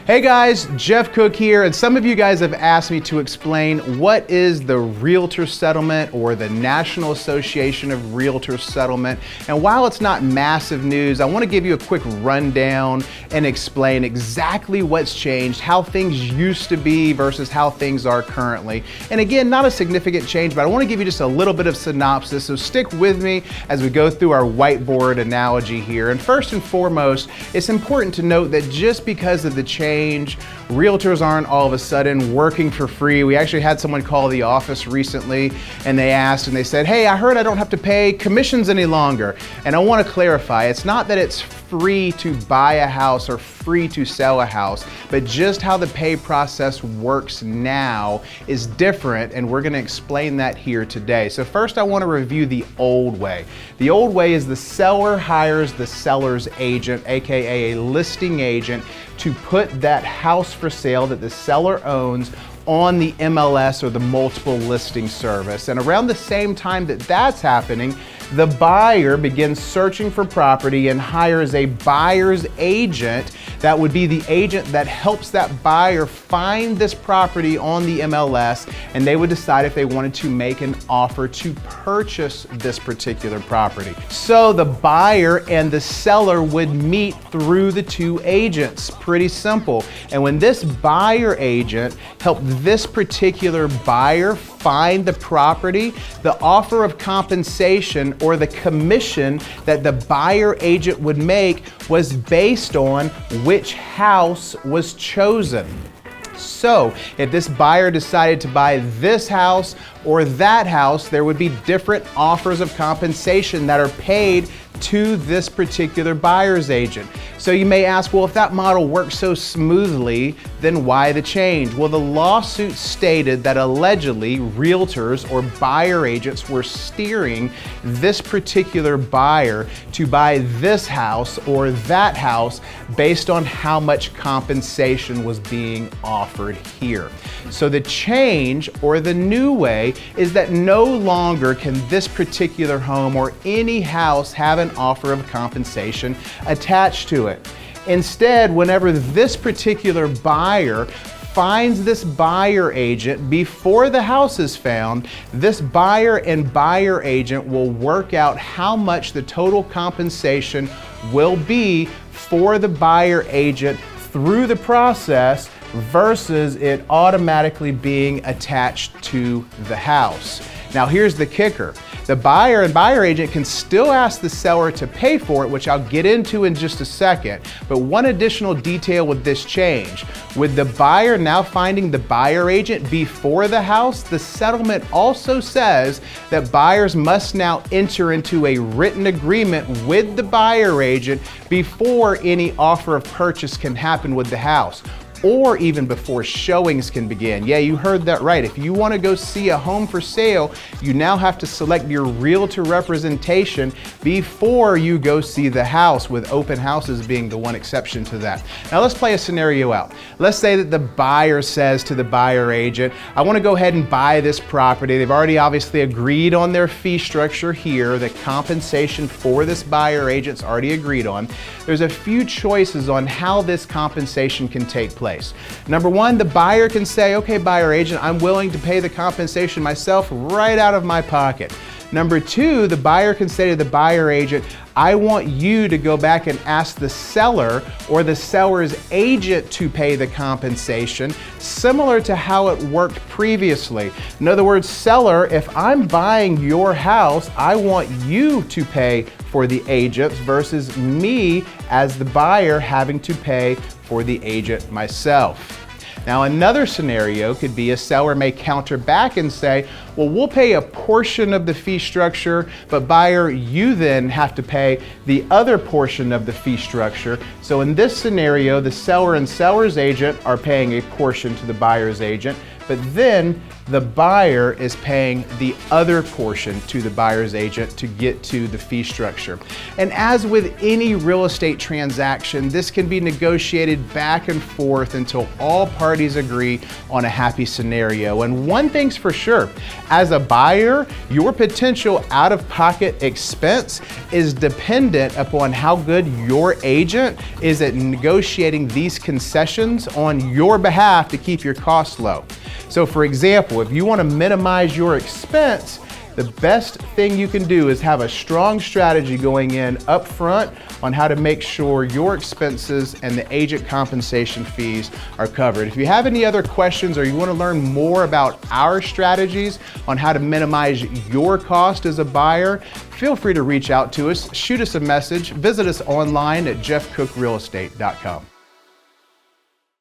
Hey guys, Jeff Cook here, and some of you guys have asked me to explain what is the Realtor settlement or the National Association of Realtors settlement. And while it's not massive news, I want to give you a quick rundown and explain exactly what's changed, how things used to be versus how things are currently. And again, not a significant change, but I want to give you just a little bit of synopsis, so stick with me as we go through our whiteboard analogy here. And first and foremost, it's important to note that just because of the change, realtors aren't all of a sudden working for free. We actually had someone call the office recently and they asked and they said, hey, I heard I don't have to pay commissions any longer. And I want to clarify, it's not that it's free to buy a house or free to sell a house, but just how the pay process works now is different, and we're going to explain that here today. So first I want to review the old way. The old way is the seller hires the seller's agent, aka a listing agent, to put that house for sale that the seller owns on the MLS or the multiple listing service. And around the same time that that's happening, the buyer begins searching for property and hires a buyer's agent. That would be the agent that helps that buyer find this property on the MLS, and they would decide if they wanted to make an offer to purchase this particular property. So the buyer and the seller would meet through the two agents. Pretty simple. And when this buyer agent helped this particular buyer find the property, the offer of compensation or the commission that the buyer agent would make was based on which house was chosen. So if this buyer decided to buy this house or that house, there would be different offers of compensation that are paid to this particular buyer's agent. So you may ask, well, if that model works so smoothly, then why the change? Well, the lawsuit stated that allegedly realtors or buyer agents were steering this particular buyer to buy this house or that house based on how much compensation was being offered here. So the change, or the new way, is that no longer can this particular home or any house have an offer of compensation attached to it. Instead, whenever this particular buyer finds this buyer agent before the house is found, this buyer and buyer agent will work out how much the total compensation will be for the buyer agent through the process versus it automatically being attached to the house. Now here's the kicker. The buyer and buyer agent can still ask the seller to pay for it, which I'll get into in just a second. But one additional detail with this change, with the buyer now finding the buyer agent before the house, the settlement also says that buyers must now enter into a written agreement with the buyer agent before any offer of purchase can happen with the house, or even before showings can begin. Yeah, you heard that right. If you want to go see a home for sale, you now have to select your realtor representation before you go see the house, with open houses being the one exception to that. Now let's play a scenario out. Let's say that the buyer says to the buyer agent, I want to go ahead and buy this property. They've already obviously agreed on their fee structure here. The compensation for this buyer agent's already agreed on. There's a few choices on how this compensation can take place. Number one, the buyer can say, okay, buyer agent, I'm willing to pay the compensation myself right out of my pocket. Number two, the buyer can say to the buyer agent, I want you to go back and ask the seller or the seller's agent to pay the compensation, similar to how it worked previously. In other words, seller, if I'm buying your house, I want you to pay for the agents versus me as the buyer having to pay for the agent myself. Now another scenario could be a seller may counter back and say, well, we'll pay a portion of the fee structure, but buyer, you then have to pay the other portion of the fee structure. So in this scenario, the seller and seller's agent are paying a portion to the buyer's agent. but then the buyer is paying the other portion to the buyer's agent to get to the fee structure. And as with any real estate transaction, this can be negotiated back and forth until all parties agree on a happy scenario. And one thing's for sure, as a buyer, your potential out-of-pocket expense is dependent upon how good your agent is at negotiating these concessions on your behalf to keep your costs low. So for example, if you want to minimize your expense, the best thing you can do is have a strong strategy going in up front on how to make sure your expenses and the agent compensation fees are covered. If you have any other questions or you want to learn more about our strategies on how to minimize your cost as a buyer, feel free to reach out to us, shoot us a message, visit us online at jeffcookrealestate.com.